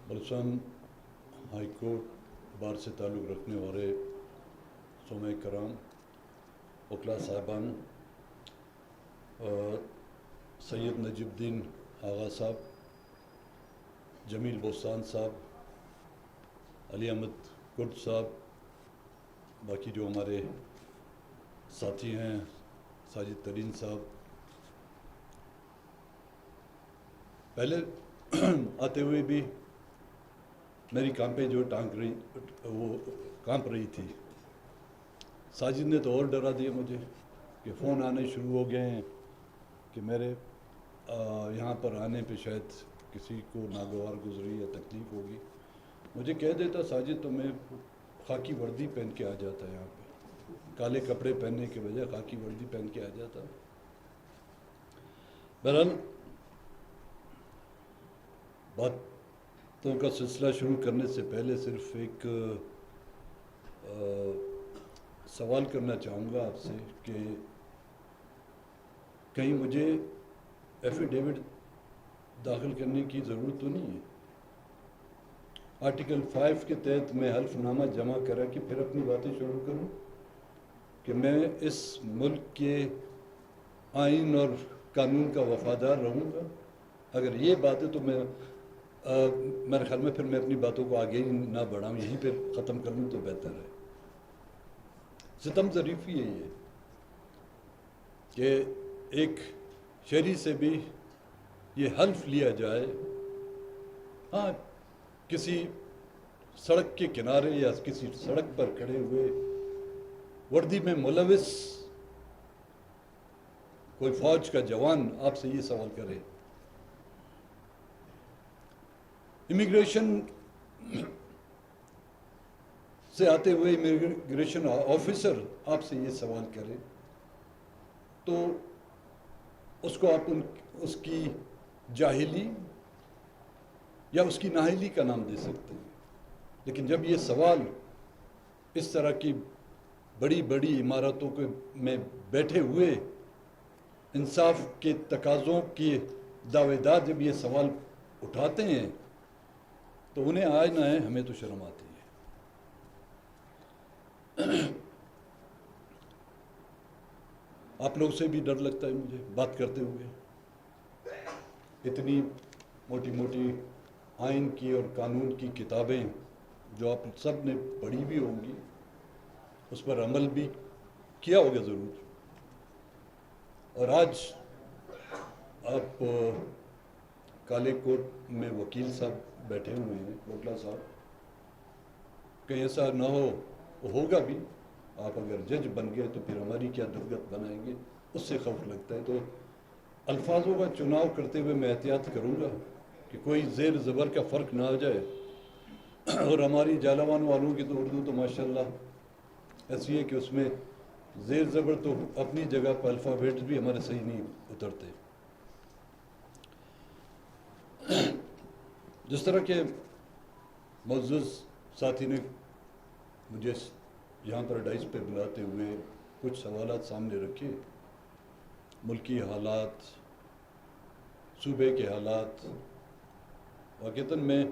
بلسان high court bar سے تعلق رکھنے والے سومے کرام، وکلا صاحبان، سید نجیب الدین آغا صاحب، جمیل بوستان صاحب، علی احمد کرد صاحب، باقی جو ہمارے ساتھی ہیں، ساجد ترین صاحب، پہلے آتے ہوئے بھی میری کانپیں جو کانپ رہی تھی. ساجد نے تو اور ڈرا دیا مجھے کہ فون آنے شروع ہو گئے ہیں کہ میرے یہاں پر آنے پہ شاید کسی کو ناگوار گزری یا تکلیف ہوگی. مجھے کہہ دیتا ساجد تو میں خاکی وردی پہن کے آ جاتا یہاں پہ، کالے کپڑے پہننے کے بجائے خاکی وردی پہن کے آ جاتا. بہرحال باتوں کا سلسلہ شروع کرنے سے پہلے صرف ایک سوال کرنا چاہوں گا آپ سے کہ کہیں مجھے ایفیڈیوٹ داخل کرنے کی ضرورت تو نہیں ہے؟ آرٹیکل 5 کے تحت میں حلف نامہ جمع کرا کہ پھر اپنی باتیں شروع کروں کہ میں اس ملک کے آئین اور قانون کا وفادار رہوں گا. اگر یہ بات ہے تو میرے خیال میں پھر میں اپنی باتوں کو آگے ہی نہ بڑھاؤں، یہیں پہ ختم کر لوں تو بہتر ہے. ستم ظریفی ہے یہ کہ ایک شہری سے بھی یہ حلف لیا جائے، ہاں کسی سڑک کے کنارے یا کسی سڑک پر کھڑے ہوئے وردی میں ملوث کوئی فوج کا جوان آپ سے یہ سوال کرے، امیگریشن سے آتے ہوئے امیگریشن آفیسر آپ سے یہ سوال کرے، تو اس کو آپ اس کی جاہلی یا اس کی نااہلی کا نام دے سکتے ہیں. لیکن جب یہ سوال اس طرح کی بڑی بڑی عمارتوں میں بیٹھے ہوئے انصاف کے تقاضوں کی دعوے دار جب یہ سوال اٹھاتے ہیں تو انہیں آج نہ ہے، ہمیں تو شرم آتی ہے. آپ لوگ سے بھی ڈر لگتا ہے مجھے بات کرتے ہوئے. اتنی موٹی موٹی آئین کی اور قانون کی کتابیں جو آپ سب نے پڑھی بھی ہوں گی، اس پر عمل بھی کیا ہوگا ضرور. اور آج آپ کالے کوٹ میں وکیل صاحب بیٹھے ہوئے ہیں، وکلا صاحب، کہیں ایسا نہ ہوگا بھی آپ اگر جج بن گئے تو پھر ہماری کیا درگت بنائیں گے، اس سے خوف لگتا ہے. تو الفاظوں کا چناؤ کرتے ہوئے میں احتیاط کروں گا کہ کوئی زیر زبر کا فرق نہ آ جائے. اور ہماری جالوان والوں کی تو اردو تو ماشاءاللہ ایسی ہے کہ اس میں زیر زبر تو اپنی جگہ پر الفابیٹ بھی ہمارے صحیح نہیں اترتے. جس طرح کے معزز ساتھی نے مجھے یہاں پر ڈائس پہ بلاتے ہوئے کچھ سوالات سامنے رکھے، ملکی حالات، صوبے کے حالات، واقعتاً میں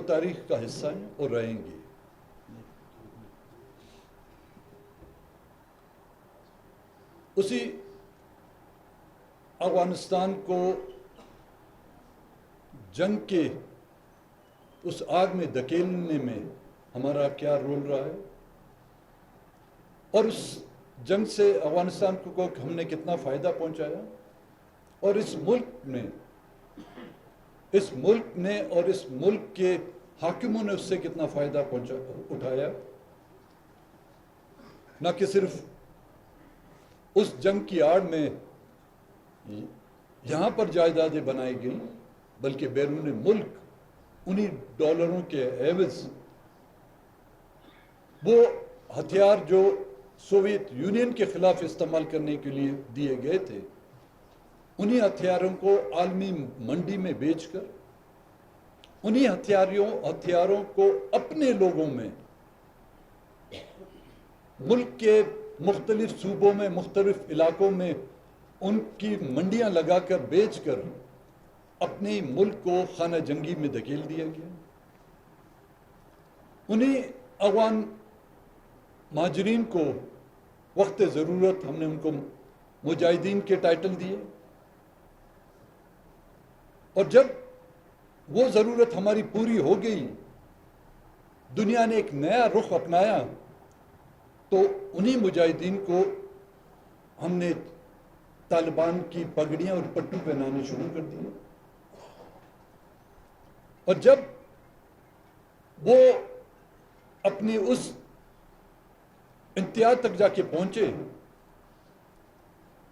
تاریخ کا حصہ ہیں اور رہیں گے. اسی افغانستان کو جنگ کے اس آگ میں دھکیلنے میں ہمارا کیا رول رہا ہے، اور اس جنگ سے افغانستان کو ہم نے کتنا فائدہ پہنچایا، اور اس ملک نے اور اس ملک کے حاکموں نے اس سے کتنا فائدہ اٹھایا۔ نہ کہ صرف اس جنگ کی آڑ میں یہاں پر جائیدادیں بنائی گئیں، بلکہ بیرون ملک انہی ڈالروں کے عوض وہ ہتھیار جو سوویت یونین کے خلاف استعمال کرنے کے لیے دیے گئے تھے، انہی ہتھیاروں کو عالمی منڈی میں بیچ کر انہی ہتھیاروں کو اپنے لوگوں میں، ملک کے مختلف صوبوں میں، مختلف علاقوں میں ان کی منڈیاں لگا کر بیچ کر اپنے ملک کو خانہ جنگی میں دھکیل دیا گیا۔ انہی افغان مہاجرین کو وقت ضرورت ہم نے ان کو مجاہدین کے ٹائٹل دیے، اور جب وہ ضرورت ہماری پوری ہو گئی، دنیا نے ایک نیا رخ اپنایا، تو انہی مجاہدین کو ہم نے طالبان کی پگڑیاں اور پٹو پہنانے شروع کر دیے، اور جب وہ اپنی اس انتہا تک جا کے پہنچے،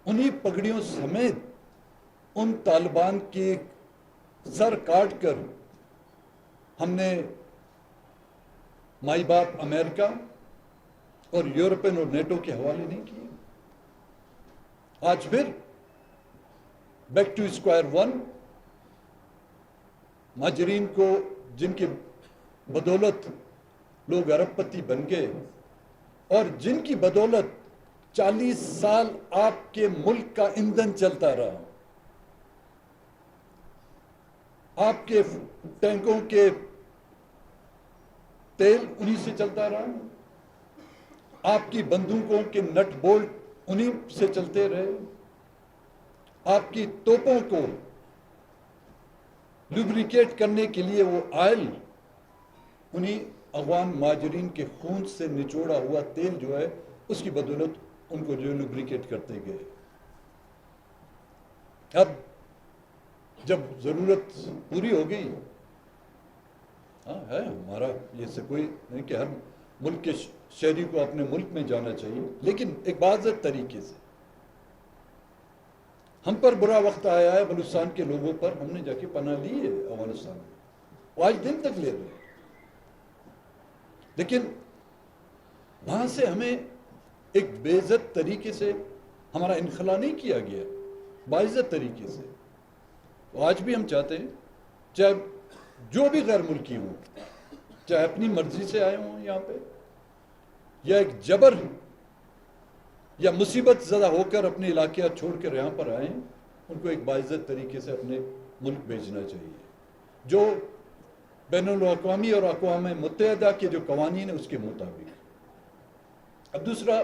انہی پگڑیوں سمیت ان طالبان کی سر کاٹ کر ہم نے مائی باپ امریکہ اور یورپین اور نیٹو کے حوالے نہیں کیے۔ آج پھر بیک ٹو اسکوائر ون، مہاجرین کو جن کی بدولت لوگ ارب پتی بن گئے، اور جن کی بدولت 40 سال آپ کے ملک کا ایندھن چلتا رہا، آپ کے ٹینکوں کے تیل انہی سے چلتا رہا، آپ کی بندوقوں کے نٹ بولٹ انہی سے چلتے رہے، آپ کی توپوں کو لوبریکیٹ کرنے کے لیے وہ آئل انہی افغان مہاجرین کے خون سے نچوڑا ہوا تیل جو ہے اس کی بدولت ان کو جو لوبریکیٹ کرتے گئے۔ اب جب ضرورت پوری ہو گئی، ہے ہمارا یہ سے کوئی نہیں کہ ہر ملک کے شہری کو اپنے ملک میں جانا چاہیے، لیکن ایک باضابطہ طریقے سے ہم پر برا وقت آیا ہے، بلوچستان کے لوگوں پر، ہم نے جا کے پناہ لی ہے افغانستان میں، وہ آج دن تک لے رہے ہیں، لیکن وہاں سے ہمیں ایک بے عزت طریقے سے ہمارا انخلا نہیں کیا گیا، باعزت طریقے سے۔ آج بھی ہم چاہتے ہیں، چاہے جو بھی غیر ملکی ہوں، چاہے اپنی مرضی سے آئے ہوں یہاں پہ، یا ایک جبر یا مصیبت زدہ ہو کر اپنے علاقے چھوڑ کر یہاں پر آئیں، ان کو ایک باعزت طریقے سے اپنے ملک بھیجنا چاہیے، جو بین الاقوامی اور اقوام متحدہ کے جو قوانین ہیں اس کے مطابق۔ اب دوسرا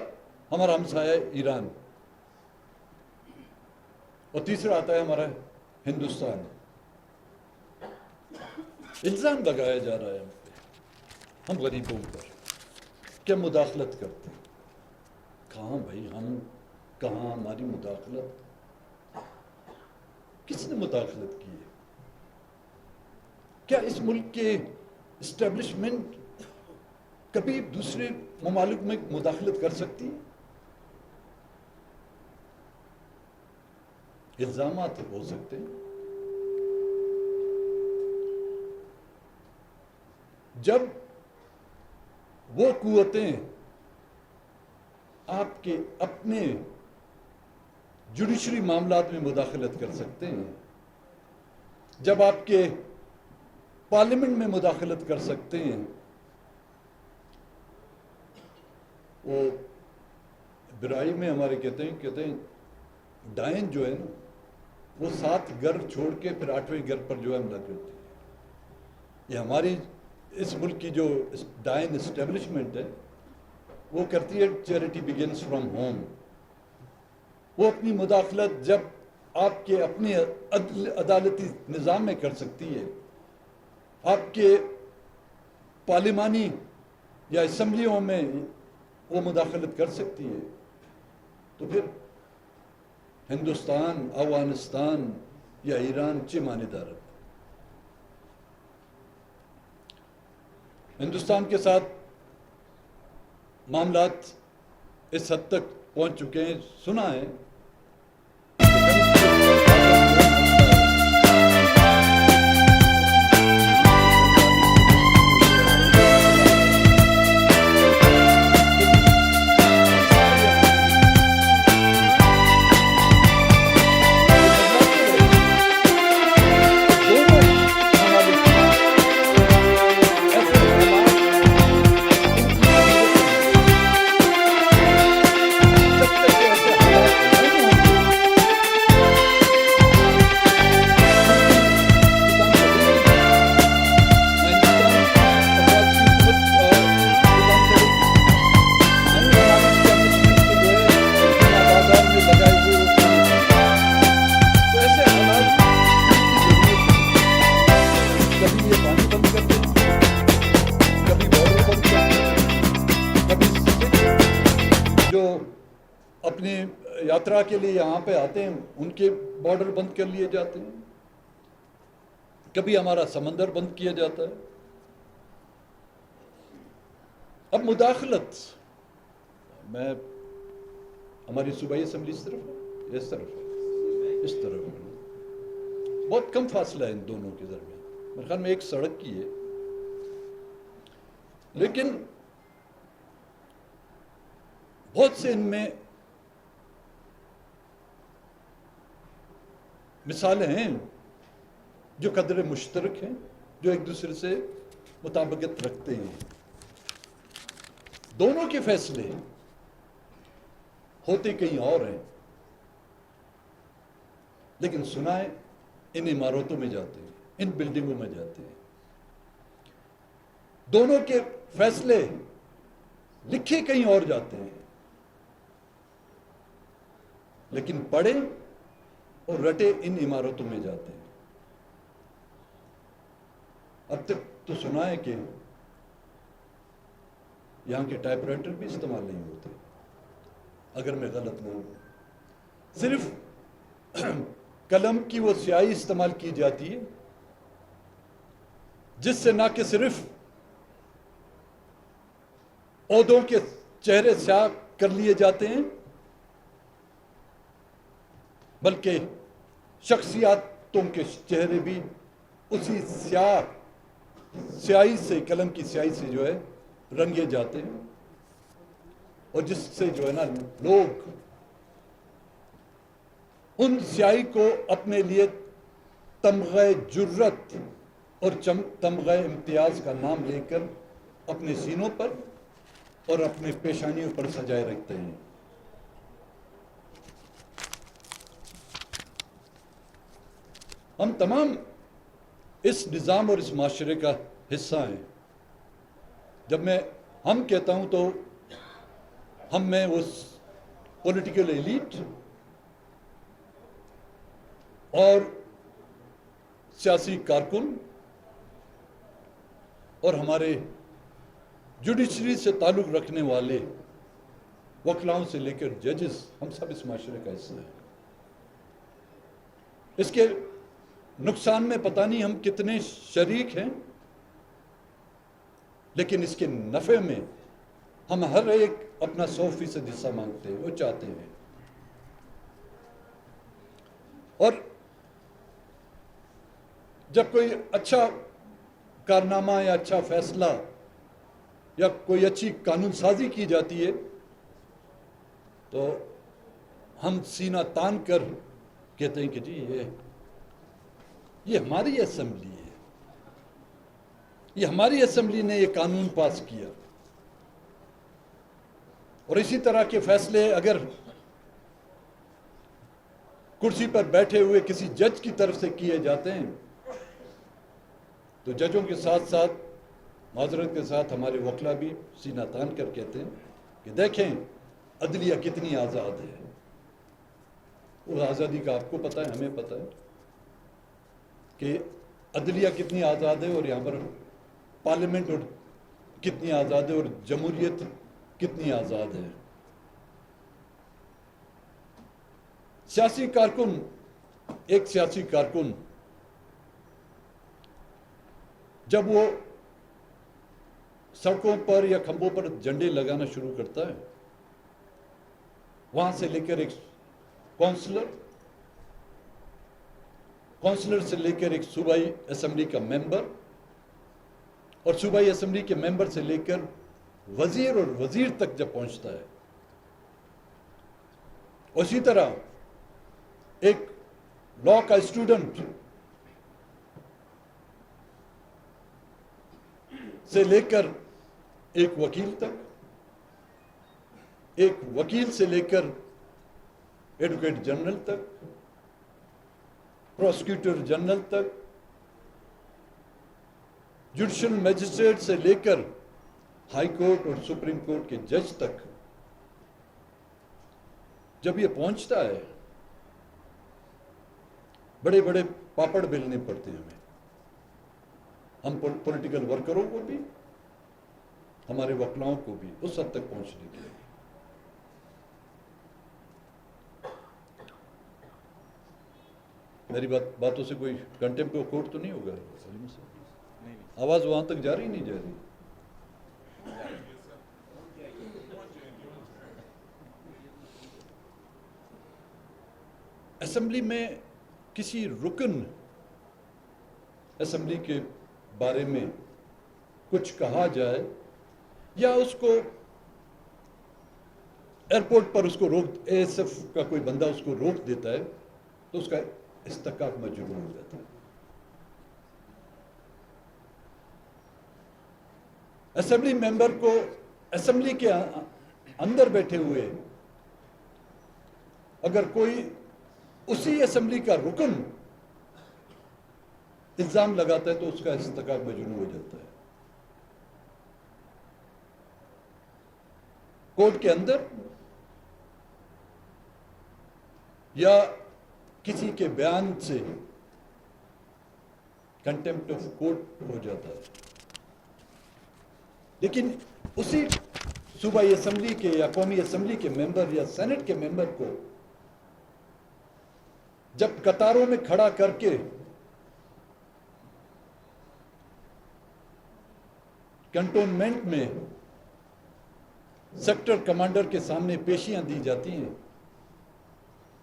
ہمارا ہمسایہ ایران، اور تیسرا آتا ہے ہمارا ہندوستان۔ الزام لگایا جا رہا ہے ہم پہ، ہم غریبوں پر کیا مداخلت کرتے ہیں۔ کہاں بھائی، ہم کہاں، ہماری مداخلت کس نے مداخلت کی ہے؟ کیا اس ملک کے اسٹیبلشمنٹ کبھی دوسرے ممالک میں مداخلت کر سکتی ہے؟ الزامات ہو سکتے ہیں۔ جب وہ قوتیں آپ کے اپنے جوڈیشری معاملات میں مداخلت کر سکتے ہیں، جب آپ کے پارلیمنٹ میں مداخلت کر سکتے ہیں، وہ برائی میں ہمارے کہتے ہیں ڈائن جو ہے نا، وہ 7 گھر چھوڑ کے پھر 8ویں گھر پر جو ہے حملہ کرتی ہے۔ یہ ہماری اس ملک کی جو ڈائن اسٹیبلشمنٹ ہے وہ کرتی ہے چیریٹی بگنس فرام ہوم۔ وہ اپنی مداخلت جب آپ کے اپنے عدالتی نظام میں کر سکتی ہے، آپ کے پارلیمانی یا اسمبلیوں میں وہ مداخلت کر سکتی ہے، تو پھر ہندوستان، افغانستان یا ایران چی معنی دارت؟ ہندوستان کے ساتھ معاملات اس حد تک پہنچ چکے ہیں، سنا ہے اپنی یاترا کے لیے یہاں پہ آتے ہیں ان کے بارڈر بند کر لیے جاتے ہیں، کبھی ہمارا سمندر بند کیا جاتا ہے۔ اب مداخلت، میں ہماری صوبائی اسمبلی اس طرف ہے، اس طرف ہے، بہت کم فاصلہ ہے ان دونوں کے درمیان، میرے خیال میں ایک سڑک کی ہے، لیکن بہت سے ان میں مثالیں ہیں جو قدر مشترک ہیں، جو ایک دوسرے سے مطابقت رکھتے ہیں۔ دونوں کے فیصلے ہوتے کہیں اور ہیں، لیکن سنائے ان عمارتوں میں جاتے ہیں، ان بلڈنگوں میں جاتے ہیں۔ دونوں کے فیصلے لکھے کہیں اور جاتے ہیں، لیکن پڑھے اور رٹے ان عمارتوں میں جاتے ہیں۔ اب تک تو سنا ہے کہ یہاں کے ٹائپ رائٹر بھی استعمال نہیں ہوتے، اگر میں غلط نہ ہوں، صرف قلم کی وہ سیاہی استعمال کی جاتی ہے جس سے نہ کہ صرف عہدوں کے چہرے سیاہ کر لیے جاتے ہیں، بلکہ شخصیاتوں کے چہرے بھی اسی سیاہی سے، قلم کی سیاہی سے جو ہے رنگے جاتے ہیں، اور جس سے جو ہے نا لوگ ان سیاہی کو اپنے لیے تمغہ جرت اور تمغہ امتیاز کا نام لے کر اپنے سینوں پر اور اپنے پیشانیوں پر سجائے رکھتے ہیں۔ ہم تمام اس نظام اور اس معاشرے کا حصہ ہیں۔ جب میں ہم کہتا ہوں تو ہم میں وہ پولیٹیکل ایلیٹ اور سیاسی کارکن اور ہمارے جوڈیشری سے تعلق رکھنے والے وکلاؤں سے لے کر ججز، ہم سب اس معاشرے کا حصہ ہیں۔ اس کے نقصان میں پتہ نہیں ہم کتنے شریک ہیں، لیکن اس کے نفع میں ہم ہر ایک اپنا 100% حصہ مانگتے ہیں، وہ چاہتے ہیں۔ اور جب کوئی اچھا کارنامہ یا اچھا فیصلہ یا کوئی اچھی قانون سازی کی جاتی ہے تو ہم سینہ تان کر کہتے ہیں کہ جی یہ ہماری اسمبلی ہے، یہ ہماری اسمبلی نے یہ قانون پاس کیا۔ اور اسی طرح کے فیصلے اگر کرسی پر بیٹھے ہوئے کسی جج کی طرف سے کیے جاتے ہیں تو ججوں کے ساتھ ساتھ، معذرت کے ساتھ، ہمارے وکلا بھی سینہ تان کر کہتے ہیں کہ دیکھیں عدلیہ کتنی آزاد ہے۔ وہ آزادی کا آپ کو پتہ ہے، ہمیں پتہ ہے کہ عدلیہ کتنی آزاد ہے، اور یہاں پر پارلیمنٹ اور کتنی آزاد ہے اور جمہوریت کتنی آزاد ہے. سیاسی کارکن، ایک سیاسی کارکن جب وہ سڑکوں پر یا کھمبوں پر جھنڈے لگانا شروع کرتا ہے، وہاں سے لے کر ایک کونسلر سے لے کر ایک صوبائی اسمبلی کا ممبر، اور صوبائی اسمبلی کے ممبر سے لے کر وزیر اور وزیر تک جب پہنچتا ہے، اسی طرح ایک لاء کا اسٹوڈنٹ سے لے کر ایک وکیل تک، ایک وکیل سے لے کر ایڈوکیٹ جنرل تک، پروسیکیوٹر جنرل تک، جوڈیشل میجسٹریٹ سے لے کر ہائی کورٹ اور سپریم کورٹ کے جج تک جب یہ پہنچتا ہے، بڑے بڑے پاپڑ بیلنے پڑتے ہیں ہم پولیٹیکل ورکروں کو بھی، ہمارے وکلاؤں کو بھی اس حد تک پہنچنے کے لیے. میری باتوں سے کوئی کنٹمپٹ آف کورٹ تو نہیں ہوگا؟ آواز وہاں تک جا رہی نہیں جا رہی؟ اسمبلی میں کسی رکن اسمبلی کے بارے میں کچھ کہا جائے یا اس کو ایئرپورٹ پر اس کو روک، اے ایس ایف کا کوئی بندہ اس کو روک دیتا ہے تو اس کا استحقاق مجروح ہو جاتا ہے. اسمبلی ممبر کو اسمبلی کے اندر بیٹھے ہوئے اگر کوئی اسی اسمبلی کا رکن الزام لگاتا ہے تو اس کا استحقاق مجروح ہو جاتا ہے. کورٹ کے اندر یا کسی کے بیان سے کنٹمپٹ آف کورٹ ہو جاتا ہے. لیکن اسی صوبائی اسمبلی کے یا قومی اسمبلی کے ممبر یا سینٹ کے ممبر کو جب قطاروں میں کھڑا کر کے کنٹونمنٹ میں سیکٹر کمانڈر کے سامنے پیشیاں دی جاتی ہیں،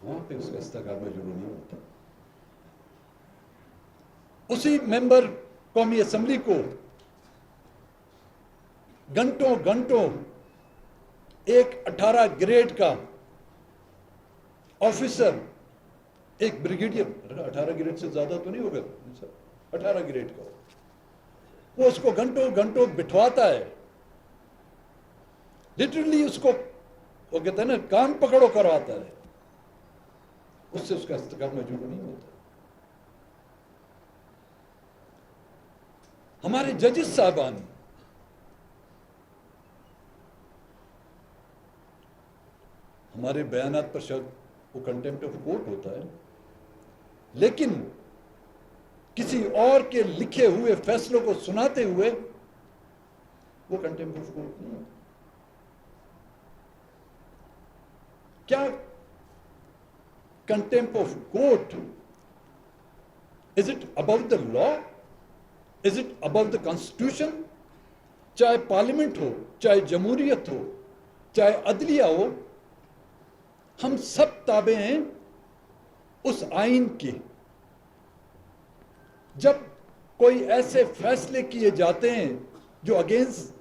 وہاں پہ اس کا استحقاق مجروح نہیں ہوتا. اسی ممبر قومی اسمبلی کو گھنٹوں ایک 18 گریڈ کا آفیسر، ایک بریگیڈیئر، 18 گریڈ سے زیادہ تو نہیں ہوگا سر، 18 گریڈ کا، وہ اس کو گھنٹوں بٹھواتا ہے، لٹرلی اس کو وہ کہتے ہیں نا کان پکڑو کرواتا ہے، اس سے اس کا استحقاق مجروح نہیں ہوتا. ہمارے ججز صاحبان ہمارے بیانات پر شاید وہ کنٹمپٹ آف کورٹ ہوتا ہے، لیکن کسی اور کے لکھے ہوئے فیصلوں کو سناتے ہوئے وہ کنٹمپٹ آف کورٹ نہیں ہوتا. کیا contempt of court is it above the law? Is it above the constitution? چاہے پارلیمنٹ ہو، چاہے جمہوریت ہو، چاہے عدلیہ ہو، ہم سب تابع ہیں اس آئین کے. جب کوئی ایسے فیصلے کیے جاتے ہیں جو against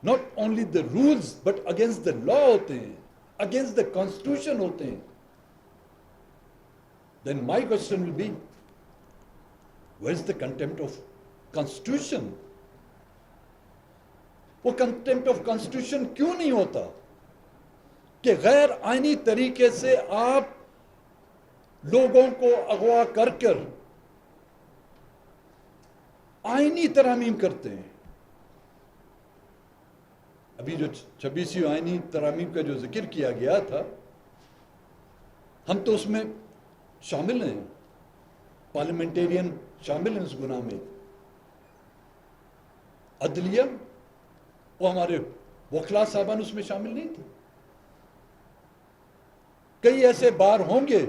not only the rules but against the law ہوتے ہیں، اگینسٹ دا کانسٹیٹیوشن ہوتے ہیں، then my question will be, where is the contempt of constitution? وہ contempt of constitution کیوں نہیں ہوتا کہ غیر آئینی طریقے سے آپ لوگوں کو اغوا کر آئینی ترامیم کرتے ہیں. ابھی جو 26ویں آئینی ترامیم کا جو ذکر کیا گیا تھا، ہم تو اس میں شامل ہیں، پارلیمنٹیرین شامل ہیں اس گناہ میں. عدلیہ وہ ہمارے وکلا صاحبان اس میں شامل نہیں تھے. کئی ایسے بار ہوں گے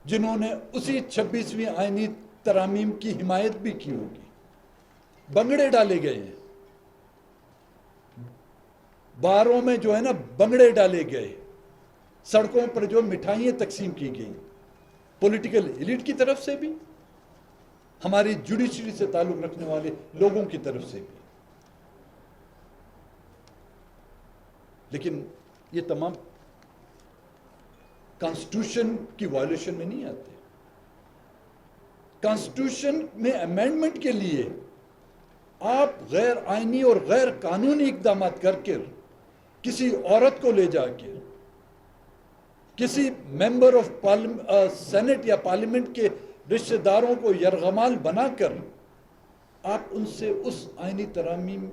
جنہوں نے اسی 26ویں آئینی ترامیم کی حمایت بھی کی ہوگی. بنگڑے ڈالے گئے ہیں باروں میں، جو ہے نا بنگڑے ڈالے گئے، سڑکوں پر جو مٹھائیاں تقسیم کی گئیں پولیٹیکل ایلیٹ کی طرف سے بھی، ہماری جوڈیشری سے تعلق رکھنے والے لوگوں کی طرف سے بھی. لیکن یہ تمام کانسٹیٹیوشن کی وائلیشن میں نہیں آتے. کانسٹیٹیوشن میں امینڈمنٹ کے لیے آپ غیر آئینی اور غیر قانونی اقدامات کر کے کسی عورت کو لے جا کے کسی ممبر آف سینٹ یا پارلیمنٹ کے رشتہ داروں کو یرغمال بنا کر آپ ان سے اس آئینی ترامیم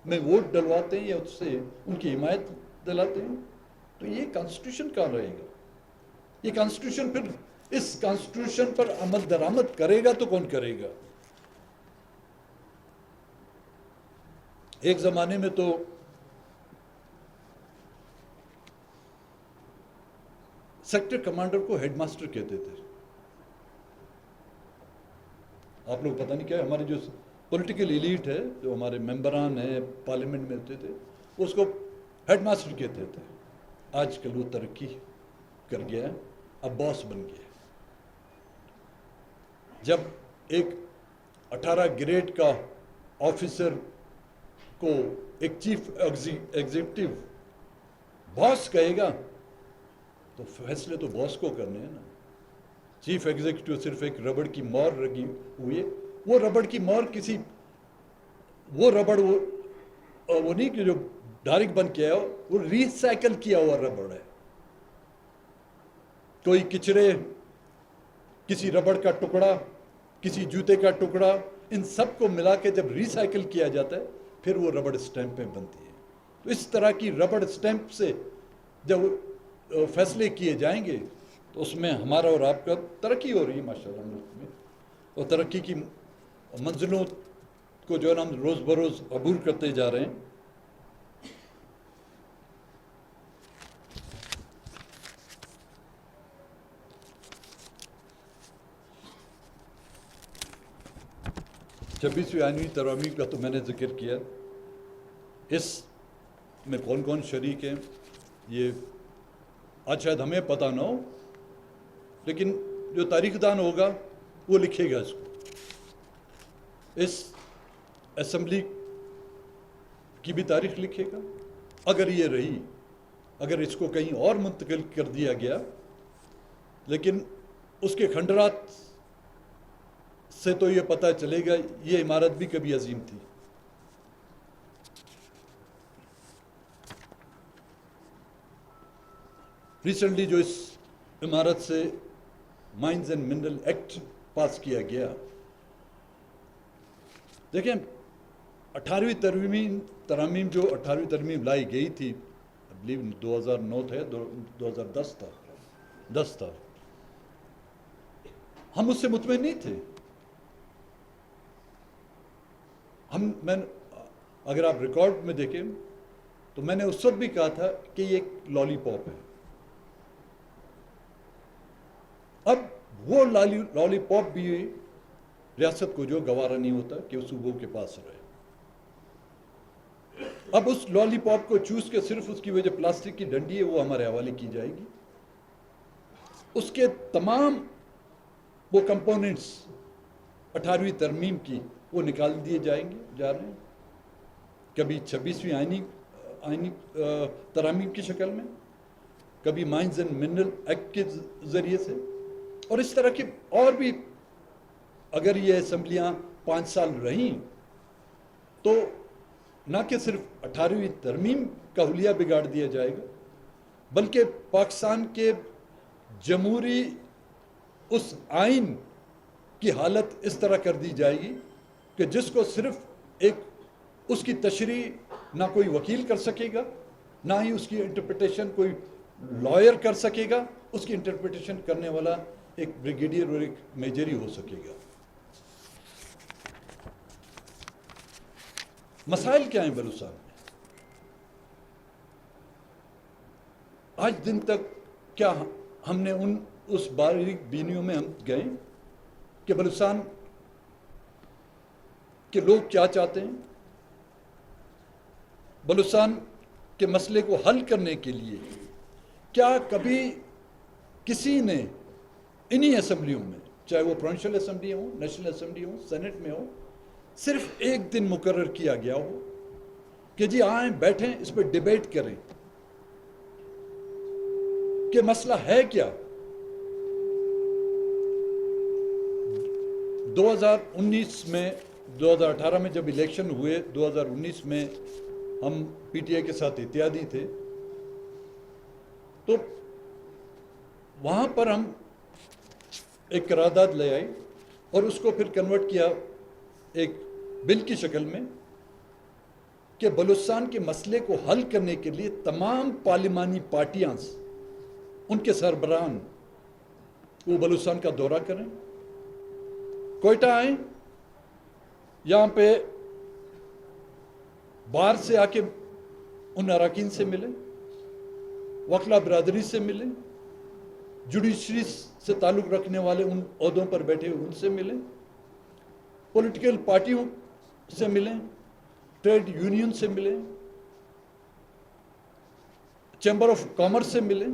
میں ووٹ ڈلواتے ہیں یا اس سے ان کی حمایت دلاتے ہیں، تو یہ کانسٹیٹیوشن کہاں رہے گا؟ یہ کانسٹیٹیوشن پھر اس کانسٹیٹیوشن پر عمل درآمد کرے گا تو کون کرے گا؟ ایک زمانے میں تو سیکٹر کمانڈر کو ہیڈ ماسٹر کہتے تھے. آپ لوگ پتہ نہیں کیا، ہمارے جو پولیٹیکل ایلیٹ ہے، جو ہمارے ممبران ہیں پارلیمنٹ میں ہوتے تھے، اس کو ہیڈ ماسٹر کہتے تھے. آج کل وہ ترقی کر گیا ہے، اب باس بن گیا. جب ایک 18 گریڈ کا آفیسر کو ایک چیف ایگزیکٹو باس کہے گا تو فیصلے تو باس کو کرنے ہیں نا. چیف ایگزیکٹو صرف ایک ربڑ کی مور لگی ہوئی ہے، وہ ربڑ کی مور کسی وہ ربڑ وہ نہیں کہ جو ڈائریکٹ بن کیا ہے، وہ ریسائیکل کیا ہوا ربڑ ہے. کوئی کچرے، کسی ربڑ کا ٹکڑا، کسی جوتے کا ٹکڑا، ان سب کو ملا کے جب ریسائیکل کیا جاتا ہے پھر وہ ربڑ اسٹیمپیں بنتی ہیں. تو اس طرح کی ربڑ اسٹیمپ سے جب فیصلے کیے جائیں گے تو اس میں ہمارا اور آپ کا ترقی ہو رہی ہے ماشاءاللہ ملک میں، اور ترقی کی منزلوں کو جو ہے نا ہم روز بروز عبور کرتے جا رہے ہیں. چھبیسویں آئینی ترامیم کا تو میں نے ذکر کیا. اس میں کون کون شریک ہیں یہ آج شاید ہمیں پتہ نہ ہو، لیکن جو تاریخ دان ہوگا وہ لکھے گا اس کو. اس اسمبلی کی بھی تاریخ لکھے گا. اگر یہ رہی، اگر اس کو کہیں اور منتقل کر دیا گیا، لیکن اس کے کھنڈرات سے تو یہ پتہ چلے گا یہ عمارت بھی کبھی عظیم تھی. ریسنٹلی جو اس عمارت سے مائنز اینڈ منرل ایکٹ پاس کیا گیا، دیکھیں 18ویں ترامیم جو 18ویں ترمیم لائی گئی تھی، I believe 2009 تھا، 2010 تھا. ہم اس سے مطمئن نہیں تھے. میں اگر آپ ریکارڈ میں دیکھیں تو میں نے اس وقت بھی کہا تھا کہ یہ ایک لالی پاپ ہے. اب وہ لالی پاپ بھی ریاست کو جو گوارا نہیں ہوتا کہ وہ صوبوں کے پاس رہے. اب اس لالی پاپ کو چوس کے صرف اس کی وجہ پلاسٹک کی ڈنڈی ہے وہ ہمارے حوالے کی جائے گی. اس کے تمام وہ کمپوننٹس 18ویں ترمیم کی وہ نکال دیے جا رہے ہیں، کبھی 26ویں آئینی ترامیم کی شکل میں، کبھی مائنز اینڈ منرل ایکٹ کے ذریعے سے، اور اس طرح کی اور بھی. اگر یہ اسمبلیاں 5 سال رہیں تو نہ کہ صرف 18ویں ترمیم کا حلیہ بگاڑ دیا جائے گا، بلکہ پاکستان کے جمہوری اس آئین کی حالت اس طرح کر دی جائے گی کہ جس کو صرف ایک اس کی تشریح نہ کوئی وکیل کر سکے گا، نہ ہی اس کی انٹرپریٹیشن کوئی لائر کر سکے گا. اس کی انٹرپریٹیشن کرنے والا ایک بریگیڈیئر اور ایک میجر ہی ہو سکے گا. مسائل کیا ہیں بلوچستان میں؟ آج دن تک کیا ہم نے اس باریک بینیوں میں ہم گئے کہ بلوچستان کے لوگ کیا چاہتے ہیں؟ بلوچستان کے مسئلے کو حل کرنے کے لیے کیا کبھی کسی نے انہی اسمبلیوں میں، چاہے وہ پروونشل اسمبلی ہوں، نیشنل اسمبلی ہوں، سینٹ میں ہوں، صرف ایک دن مقرر کیا گیا ہو کہ جی آئیں بیٹھیں اس پہ ڈیبیٹ کریں کہ مسئلہ ہے کیا؟ 2019 میں 2018 میں جب الیکشن ہوئے، 2019 میں ہم پی ٹی آئی کے ساتھ اتحادی تھے، تو وہاں پر ہم ایک قرارداد لے آئی اور اس کو پھر کنورٹ کیا ایک بل کی شکل میں کہ بلوچستان کے مسئلے کو حل کرنے کے لیے تمام پارلیمانی پارٹیاں، ان کے سربراہان وہ بلوچستان کا دورہ کریں، کوئٹہ آئیں، یہاں پہ باہر سے آ کے ان اراکین سے ملیں، وکلا برادری سے ملیں، جوڈیشری سے تعلق رکھنے والے ان عہدوں پر بیٹھے ان سے ملیں، پولیٹیکل پارٹیوں سے ملیں، ٹریڈ یونین سے ملیں، چیمبر آف کامرس سے ملیں،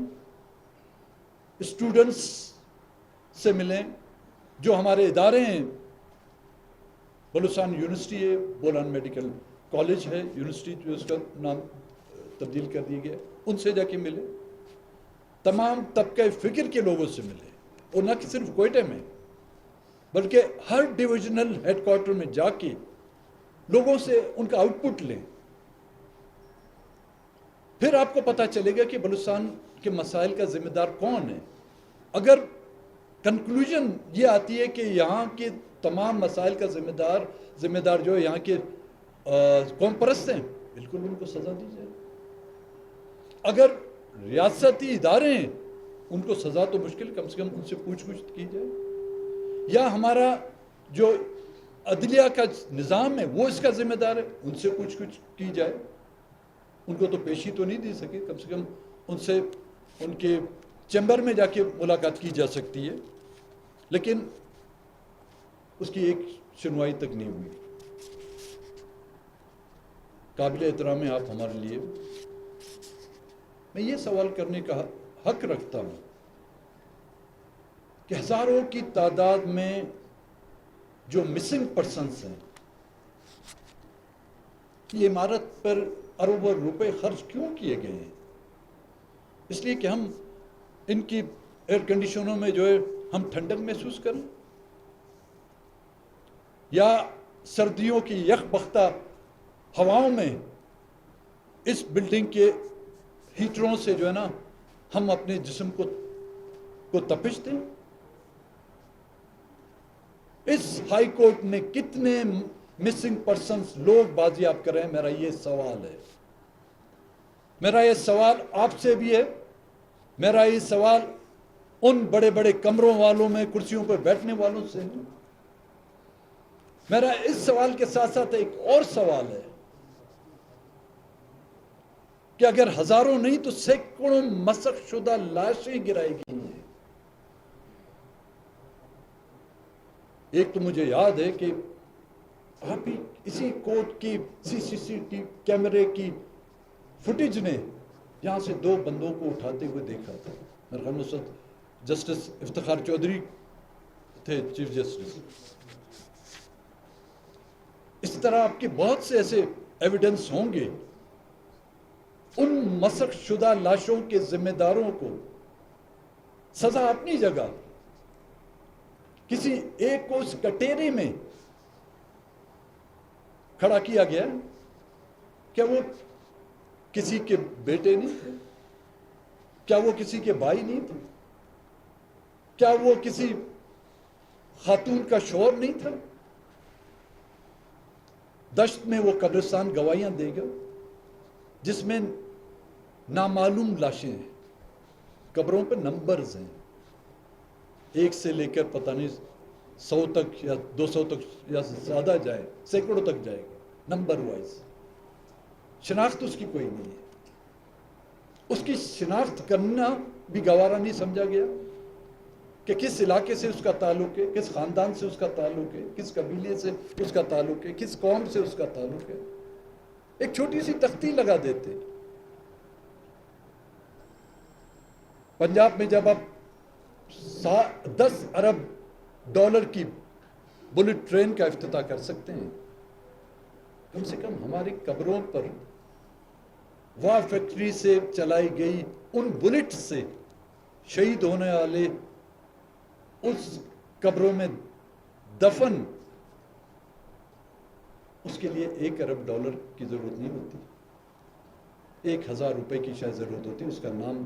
اسٹوڈنٹس سے ملیں، جو ہمارے ادارے ہیں، بلوچستان یونیورسٹی ہے، بولان میڈیکل کالج ہے، یونیورسٹی جو اس کا نام تبدیل کر دیا گیا، ان سے جا کے ملے، تمام طبقہ فکر کے لوگوں سے ملے، اور نہ کہ صرف کوئٹہ میں بلکہ ہر ڈویژنل ہیڈ کوارٹر میں جا کے لوگوں سے ان کا آؤٹ پٹ لیں، پھر آپ کو پتہ چلے گا کہ بلوچستان کے مسائل کا ذمہ دار کون ہے۔ اگر کنکلوژن یہ آتی ہے کہ یہاں کے تمام مسائل کا ذمہ دار جو ہے یہاں کے قوم پرست ہیں، بالکل ان کو سزا دی جائے۔ اگر ریاستی ادارے ہیں، ان کو سزا تو مشکل، کم سے کم ان سے پوچھ گچھ کی جائے، یا ہمارا جو عدلیہ کا نظام ہے وہ اس کا ذمہ دار ہے، ان سے پوچھ گچھ کی جائے۔ ان کو تو پیشی تو نہیں دی سکے، کم سے کم ان سے ان کے چیمبر میں جا کے ملاقات کی جا سکتی ہے، لیکن اس کی ایک سنوائی تک نہیں ہوئی۔ قابل احترام ہے آپ ہمارے لیے، میں یہ سوال کرنے کا حق رکھتا ہوں کہ ہزاروں کی تعداد میں جو مسنگ پرسنس ہیں، یہ عمارت پر اربوں روپے خرچ کیوں کیے گئے ہیں؟ اس لیے کہ ہم ان کی ایئر کنڈیشنوں میں جو ہے ہم ٹھنڈک محسوس کریں، یا سردیوں کی یک بختہ ہواؤں میں اس بلڈنگ کے ہیٹروں سے جو ہے نا ہم اپنے جسم کو تپش دیں۔ اس ہائی کورٹ نے کتنے مسنگ پرسنز لوگ بازیاب کریں؟ میرا یہ سوال ہے، میرا یہ سوال آپ سے بھی ہے، میرا یہ سوال ان بڑے بڑے کمروں والوں میں کرسیوں پر بیٹھنے والوں سے ہے۔ میرا اس سوال کے ساتھ ساتھ ایک اور سوال ہے کہ اگر ہزاروں نہیں تو سینکڑوں مسخ شدہ لاشیں گرائی گئی ہیں۔ ایک تو مجھے یاد ہے کہ آپ ہی اسی کورٹ کی سی ٹی کیمرے کی فوٹیج نے یہاں سے دو بندوں کو اٹھاتے ہوئے دیکھا تھا، میرے خیال میں اس وقت جسٹس افتخار چودھری تھے چیف جسٹس۔ اس طرح آپ کے بہت سے ایسے ایویڈنس ہوں گے۔ ان مسخ شدہ لاشوں کے ذمہ داروں کو سزا اپنی جگہ، کسی ایک کو اس کٹیرے میں کھڑا کیا گیا، کیا وہ کسی کے بیٹے نہیں تھے؟ کیا وہ کسی کے بھائی نہیں تھے؟ کیا وہ کسی خاتون کا شوہر نہیں تھا؟ دشت میں وہ قبرستان گواہیاں دے گا جس میں نامعلوم لاشیں ہیں، قبروں پہ نمبرز ہیں، 1 سے لے کر پتہ نہیں 100 تک یا 200 تک یا زیادہ جائے، سینکڑوں تک جائے گا۔ Number wise. شناخت اس کی کوئی نہیں ہے. اس کی شناخت کرنا بھی گوارا نہیں سمجھا گیا کہ کس علاقے سے اس کا تعلق ہے, کس خاندان سے اس کا تعلق ہے, کس قبیلے سے اس کا تعلق ہے, کس قوم سے اس کا تعلق ہے. ایک چھوٹی سی تختی لگا دیتے. پنجاب میں جب آپ 10 ارب ڈالر کی بلٹ ٹرین کا افتتاح کر سکتے ہیں, کم سے کم ہماری قبروں پر واہ فیکٹری سے چلائی گئی ان بلٹ سے شہید ہونے والے اس قبروں میں دفن, اس کے لیے 1 ارب ڈالر کی ضرورت نہیں ہوتی, 1000 روپے کی شاید ضرورت ہوتی. اس کا نام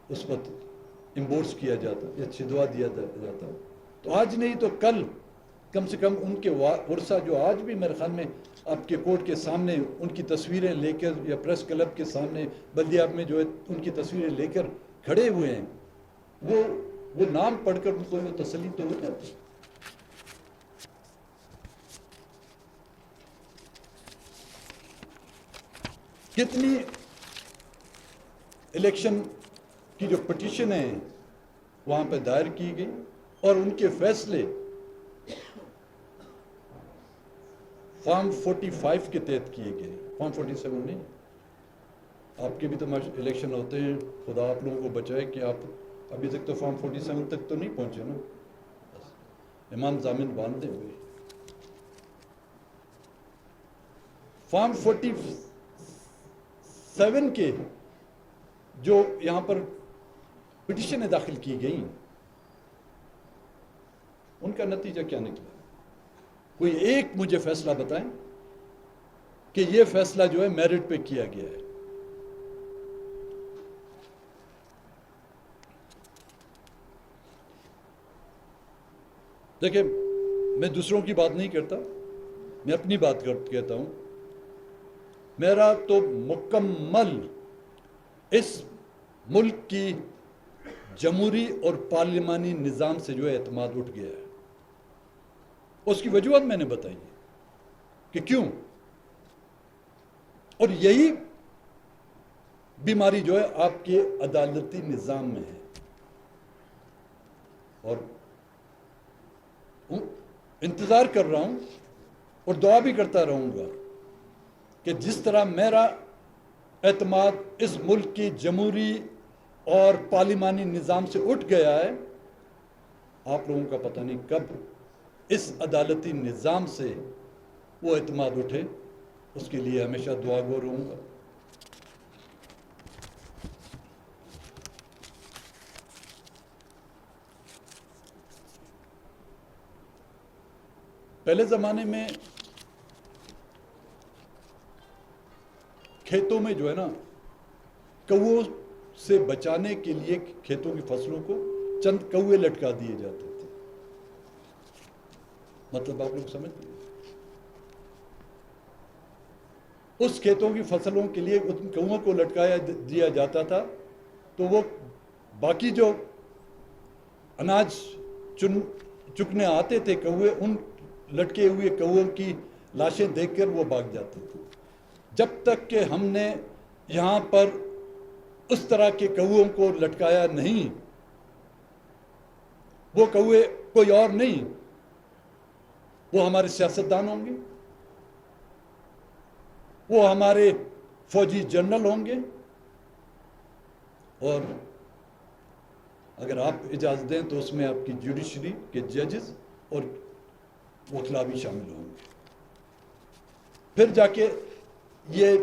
اس وقت امبورس کیا جاتا یا چھدوا دیا جاتا. تو آج نہیں تو کل کم سے کم ان کے ورثہ جو آج بھی میرے خیال میں آپ کے کورٹ کے سامنے ان کی تصویریں لے کر یا پریس کلب کے سامنے بلدیات میں جو ہے ان کی تصویریں لے کر کھڑے ہوئے ہیں, وہ نام پڑھ کر ان کو تسلی تو ہو جاتی. کتنی الیکشن کی جو پٹیشن ہیں وہاں پہ دائر کی گئی اور ان کے فیصلے فارم 45 کے تحت کیے گئے, فارم 47 نہیں. آپ کے بھی تو الیکشن ہوتے ہیں, خدا آپ لوگوں کو بچائے کہ آپ ابھی تک تو فارم 47 تک تو نہیں پہنچے نا, امام ضامن باندھے ہوئے. فارم 47 کے جو یہاں پر پٹیشنیں داخل کی گئیں, ان کا نتیجہ کیا نکلا؟ کوئی ایک مجھے فیصلہ بتائیں کہ یہ فیصلہ جو ہے میرٹ پہ کیا گیا ہے. دیکھیں, میں دوسروں کی بات نہیں کرتا, میں اپنی بات کہتا ہوں. میرا تو مکمل اس ملک کی جمہوری اور پارلیمانی نظام سے جو ہے اعتماد اٹھ گیا ہے. اس کی وجوہات میں نے بتائی کہ کیوں, اور یہی بیماری جو ہے آپ کے عدالتی نظام میں ہے. اور انتظار کر رہا ہوں اور دعا بھی کرتا رہوں گا کہ جس طرح میرا اعتماد اس ملک کی جمہوری اور پارلیمانی نظام سے اٹھ گیا ہے, آپ لوگوں کا پتہ نہیں کب اس عدالتی نظام سے وہ اعتماد اٹھے. اس کے لیے ہمیشہ دعا گو رہوں گا. پہلے زمانے میں کھیتوں میں جو ہے نا کووں سے بچانے کے لیے کھیتوں کی فصلوں کو چند کوے لٹکا دیے جاتے تھے. مطلب آپ لوگ سمجھتے ہیں, اس کھیتوں کی فصلوں کے لیے ان کووں کو لٹکایا دیا جاتا تھا تو وہ باقی جو اناج چکنے آتے تھے کوے, ان لٹکے ہوئے کووں کی لاشیں دیکھ کر وہ بھاگ جاتے تھے. جب تک کہ ہم نے یہاں پر اس طرح کے کووں کو لٹکایا نہیں, وہ کوے کوئی اور نہیں, وہ ہمارے سیاستدان ہوں گے, وہ ہمارے فوجی جنرل ہوں گے, اور اگر آپ اجازت دیں تو اس میں آپ کی جوڈیشری کے ججز اور وکلا بھی شامل ہوں گے. پھر جا کے یہ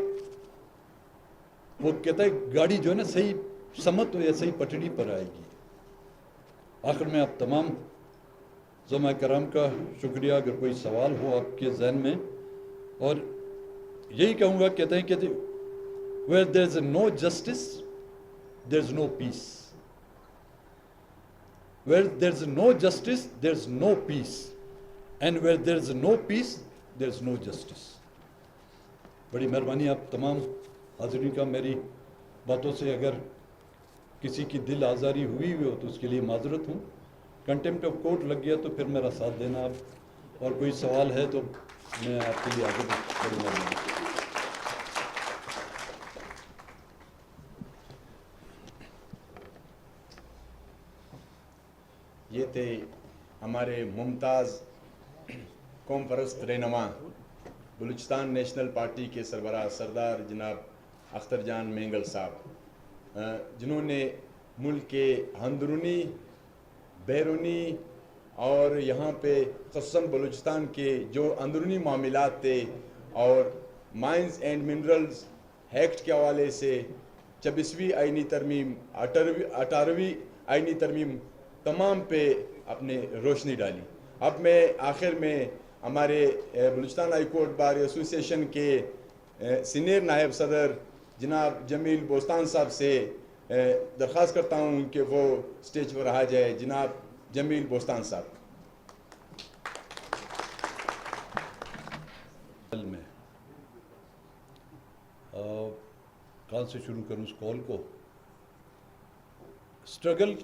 وہ کہتا ہے گاڑی جو ہے نا صحیح سمت یا صحیح پٹڑی پر آئے گی. آخر میں آپ تمام زماء کرام کا شکریہ. اگر کوئی سوال ہو آپ کے ذہن میں, اور یہی کہوں گا, کہتے ہیں کہ where there is no justice there is no peace, where there is no justice there is no peace, and where there is no peace there is no justice. بڑی مہربانی آپ تمام حاضرین کا. میری باتوں سے اگر کسی کی دل آزاری ہوئی ہو تو اس کے لیے معذرت ہوں. کنٹیمپٹ آف کورٹ لگ گیا تو پھر میرا ساتھ دینا آپ, اور کوئی سوال ہے تو میں آپ کے لیے آگے کروں گا. یہ تھے ہمارے ممتاز قوم پرست رہنما بلوچستان نیشنل پارٹی کے سربراہ سردار جناب اختر جان مینگل صاحب، جنہوں نے ملک کے اندرونی بیرونی اور یہاں پہ خصوصاً بلوچستان کے جو اندرونی معاملات تھے اور مائنز اینڈ منرلز ایکٹ کے حوالے سے 26ویں آئینی ترمیم 18ویں آئینی ترمیم تمام پہ اپنے روشنی ڈالی. اب میں آخر میں ہمارے Balochistan high court bar association کے سینئر نائب صدر جناب جمیل بوستان صاحب سے درخواست کرتا ہوں کہ وہ سٹیج پر آ جائے. جناب جمیل بوستان صاحب. میں کہاں سے شروع کروں اس کال کو؟ اسٹرگل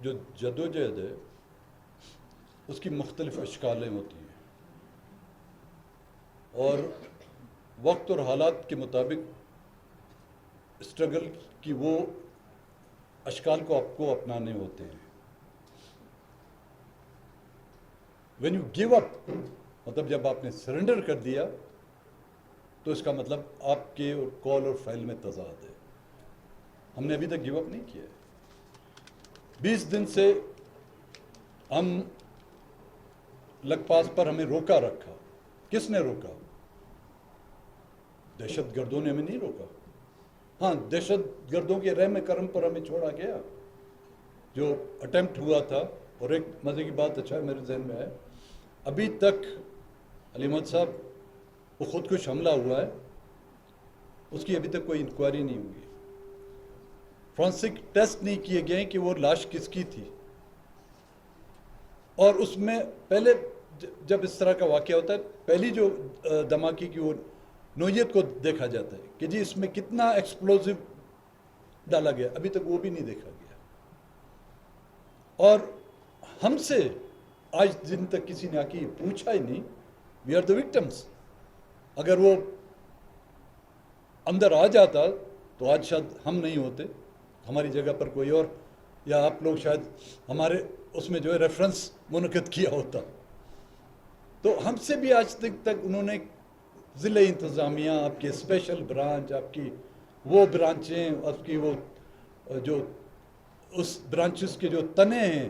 جو جدوجہد ہے اس کی مختلف اشکالیں ہوتی ہیں اور وقت اور حالات کے مطابق اسٹرگل کی وہ اشکال کو آپ کو اپنانے ہوتے ہیں. وین یو گیو اپ مطلب جب آپ نے سرنڈر کر دیا تو اس کا مطلب آپ کے کال اور فائل میں تضاد ہے. ہم نے ابھی تک گیو اپ نہیں کیا ہے. 20 دن سے ہم لگ پاس پر ہمیں روکا رکھا. کس نے روکا؟ دہشت گردوں نے ہمیں نہیں روکا. ہاں، دہشت گردوں کے رحم کرم پر ہمیں چھوڑا گیا. جو اٹیمپٹ ہوا تھا، اور ایک مزے کی بات اچھا میرے ذہن میں ہے، ابھی تک علی محمد صاحب وہ خودکش حملہ ہوا ہے، اس کی ابھی تک کوئی انکوائری نہیں ہوئی. فورنسک ٹیسٹ نہیں کیے گئے کہ وہ لاش کس کی تھی. اور اس میں پہلے جب اس طرح کا واقعہ ہوتا ہے، پہلی جو دھماکے کی وہ نوعیت کو دیکھا جاتا ہے کہ جی اس میں کتنا ایکسپلوزو ڈالا گیا. ابھی تک وہ بھی نہیں دیکھا گیا. اور ہم سے آج دن تک کسی نے آ کے پوچھا ہی نہیں. We are the victims. اگر وہ اندر آ جاتا تو آج شاید ہم نہیں ہوتے، ہماری جگہ پر کوئی اور، یا آپ لوگ شاید ہمارے اس میں جو ہے ریفرنس منعقد کیا ہوتا. تو ہم سے بھی آج تک انہوں نے ضلع انتظامیہ، آپ کے اسپیشل برانچ، آپ کی وہ برانچیں، آپ کی وہ جو اس برانچز کے جو تنے ہیں،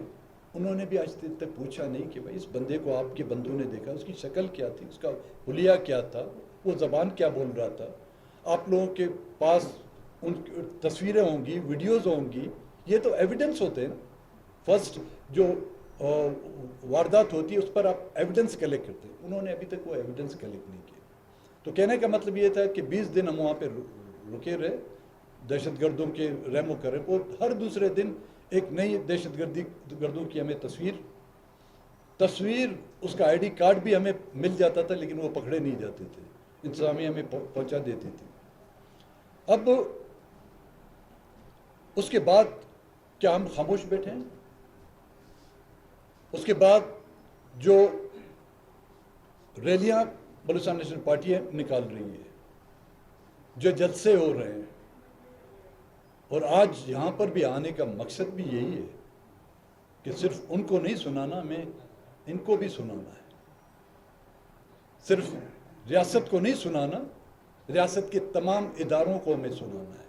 انہوں نے بھی آج تک پوچھا نہیں کہ بھائی اس بندے کو آپ کے بندوں نے دیکھا، اس کی شکل کیا تھی، اس کا حلیہ کیا تھا، وہ زبان کیا بول رہا تھا. آپ لوگوں کے پاس ان تصویریں ہوں گی، ویڈیوز ہوں گی، یہ تو ایویڈنس ہوتے ہیں. فرسٹ جو واردات ہوتی ہے اس پر آپ ایویڈنس کلیکٹ کرتے ہیں. انہوں نے ابھی تک وہ ایویڈنس کلیکٹ نہیں کیا. تو کہنے کا مطلب یہ تھا کہ 20 دن ہم وہاں پہ رکے رہے دہشت گردوں کے رحم و کرم، اور ہر دوسرے دن ایک نئی دہشت گردوں کی ہمیں تصویر اس کا آئی ڈی کارڈ بھی ہمیں مل جاتا تھا، لیکن وہ پکڑے نہیں جاتے تھے. انتظامیہ ہمیں پہنچا دیتی تھی. اب اس کے بعد کیا ہم خاموش بیٹھے ہیں؟ اس کے بعد جو ریلیاں بلوچستان نیشنل پارٹی نکال رہی ہے، جو جلسے ہو رہے ہیں، اور آج یہاں پر بھی آنے کا مقصد بھی یہی ہے کہ صرف ان کو نہیں سنانا، ہمیں ان کو بھی سنانا ہے. صرف ریاست کو نہیں سنانا، ریاست کے تمام اداروں کو ہمیں سنانا ہے.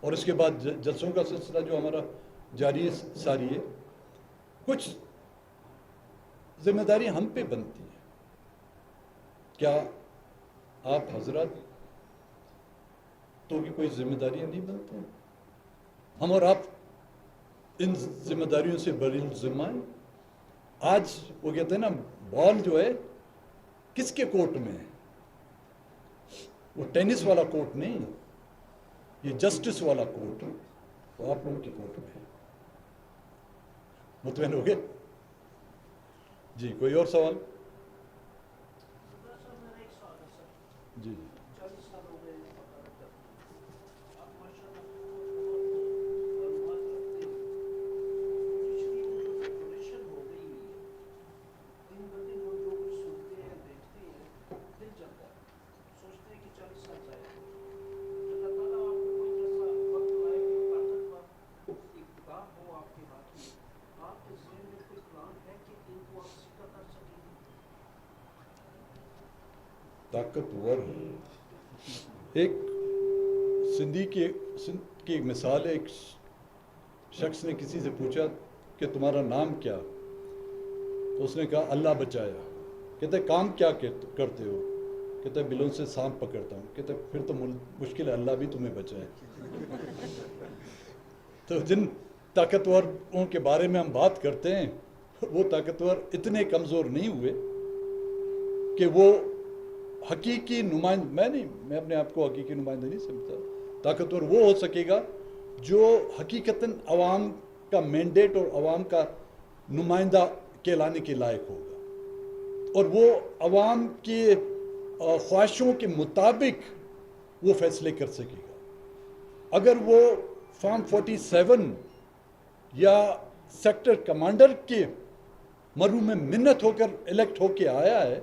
اور اس کے بعد جلسوں کا سلسلہ جو ہمارا جاری ساری ہے. کچھ ذمہ داری ہم پہ بنتی ہے. کیا آپ حضرات تو کی کوئی ذمہ داریاں نہیں بنتی ہیں؟ ہم اور آپ ان ذمہ داریوں سے بری ذمہ ہیں. آج وہ کہتے ہیں نا، بال جو ہے کس کے کورٹ میں ہے؟ وہ ٹینس والا کورٹ نہیں، یہ جسٹس والا کورٹ ہے. وہ آپ لوگوں کے کورٹ میں ہے. مطمئن ہو گئے؟ جی، کوئی اور سوال؟ جی جی. طاقتور ہے. ایک سندھ کی ایک مثال ہے. ایک شخص نے کسی سے پوچھا کہ تمہارا نام کیا؟ تو اس نے کہا اللہ بچایا. کہتے کام کیا کرتے ہو؟ کہتے بلوں سے سانپ پکڑتا ہوں. کہتے پھر تو مشکل ہے، اللہ بھی تمہیں بچائے. تو جن طاقتوروں کے بارے میں ہم بات کرتے ہیں وہ طاقتور اتنے کمزور نہیں ہوئے کہ وہ حقیقی میں اپنے آپ کو حقیقی نمائندہ نہیں سمجھتا. طاقتور وہ ہو سکے گا جو حقیقتاً عوام کا مینڈیٹ اور عوام کا نمائندہ کہلانے کے لائق ہوگا، اور وہ عوام کے خواہشوں کے مطابق وہ فیصلے کر سکے گا. اگر وہ فارم 47 یا سیکٹر کمانڈر کے مرو میں منت ہو کر الیکٹ ہو کے آیا ہے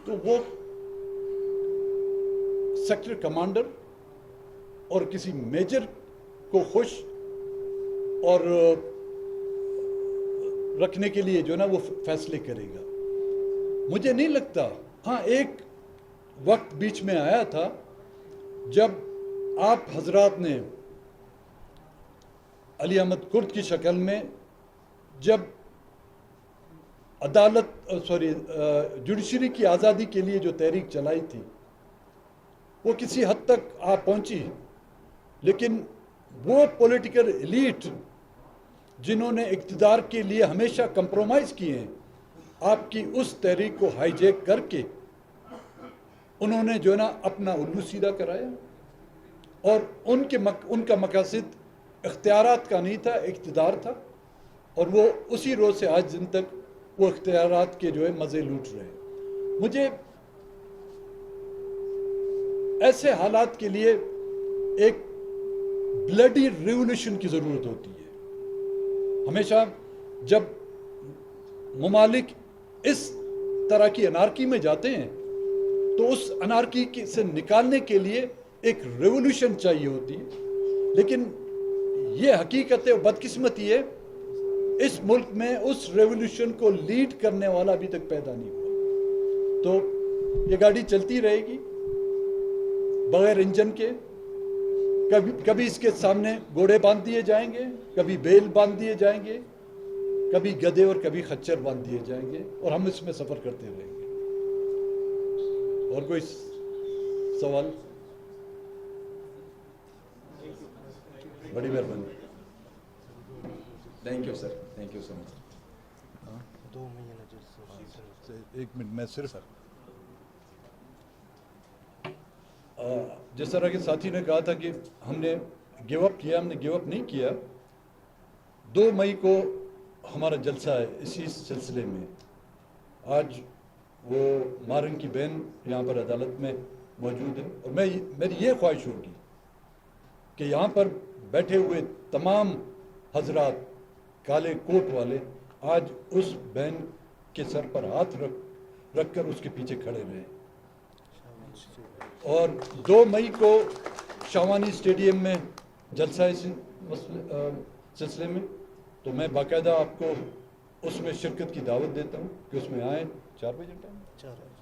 تو وہ سیکٹر کمانڈر اور کسی میجر کو خوش اور رکھنے کے لیے جو نا وہ فیصلے کرے گا. مجھے نہیں لگتا. ہاں ایک وقت بیچ میں آیا تھا جب آپ حضرات نے علی احمد کرد کی شکل میں جب جوڈیشری کی آزادی کے لیے جو تحریک چلائی تھی وہ کسی حد تک آپ پہنچی، لیکن وہ پولیٹیکل ایلیٹ جنہوں نے اقتدار کے لیے ہمیشہ کمپرومائز کیے ہیں، آپ کی اس تحریک کو ہائی جیک کر کے انہوں نے جو ہے نا اپنا الو سیدھا کرایا. اور ان کا مقاصد اختیارات کا نہیں تھا، اقتدار تھا، اور وہ اسی روز سے آج دن تک وہ اختیارات کے جو ہے مزے لوٹ رہے ہیں. مجھے ایسے حالات کے لیے ایک بلڈی ریولوشن کی ضرورت ہوتی ہے. ہمیشہ جب ممالک اس طرح کی انارکی میں جاتے ہیں تو اس انارکی سے نکالنے کے لیے ایک ریولوشن چاہیے ہوتی ہے. لیکن یہ حقیقت ہے، بدقسمتی ہے، اس ملک میں اس ریولوشن کو لیڈ کرنے والا ابھی تک پیدا نہیں ہوا. تو یہ گاڑی چلتی رہے گی بغیر انجن کے. کبھی اس کے سامنے گھوڑے باندھ دیے جائیں گے، کبھی بیل باندھ دیے جائیں گے، کبھی گدھے اور کبھی خچر باندھ دیے جائیں گے، اور ہم اس میں سفر کرتے رہیں گے. اور کوئی سوال؟ بڑی مہربانی. Thank you sir, thank you so much. 2 مہینے ایک منٹ میں صرف جس طرح کے ساتھی نے کہا تھا کہ ہم نے گیو اپ کیا، ہم نے گیو اپ نہیں کیا. 2 مئی کو ہمارا جلسہ ہے اسی سلسلے میں. آج وہ مارنگ کی بہن یہاں پر عدالت میں موجود ہے، اور میری یہ خواہش ہوگی کہ یہاں پر بیٹھے ہوئے تمام حضرات کالے کوٹ والے آج اس بہن کے سر پر ہاتھ رکھ کر اس کے پیچھے کھڑے رہیں. اور 2 مئی کو شاوانی اسٹیڈیم میں جلسہ اس سلسلے میں، تو میں باقاعدہ آپ کو اس میں شرکت کی دعوت دیتا ہوں کہ اس میں آئیں. 4 بجے ٹائم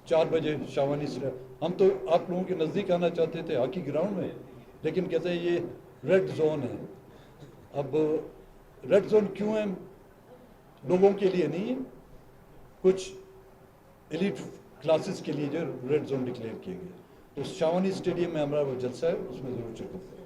4 بجے شاوانی اسٹیڈیم. ہم تو آپ لوگوں کے نزدیک آنا چاہتے تھے ہاکی گراؤنڈ میں، لیکن کہتے ہیں یہ ریڈ زون ہے. اب ریڈ زون کیوں ہے؟ لوگوں کے لیے نہیں ہے، کچھ ایلیٹ کلاسز کے لیے جو ریڈ زون ڈکلیئر کیے گئے. تو شاوانی اسٹیڈیم میں ہمارا وہ جلسہ ہے، اس میں ضرور شرکت کریں.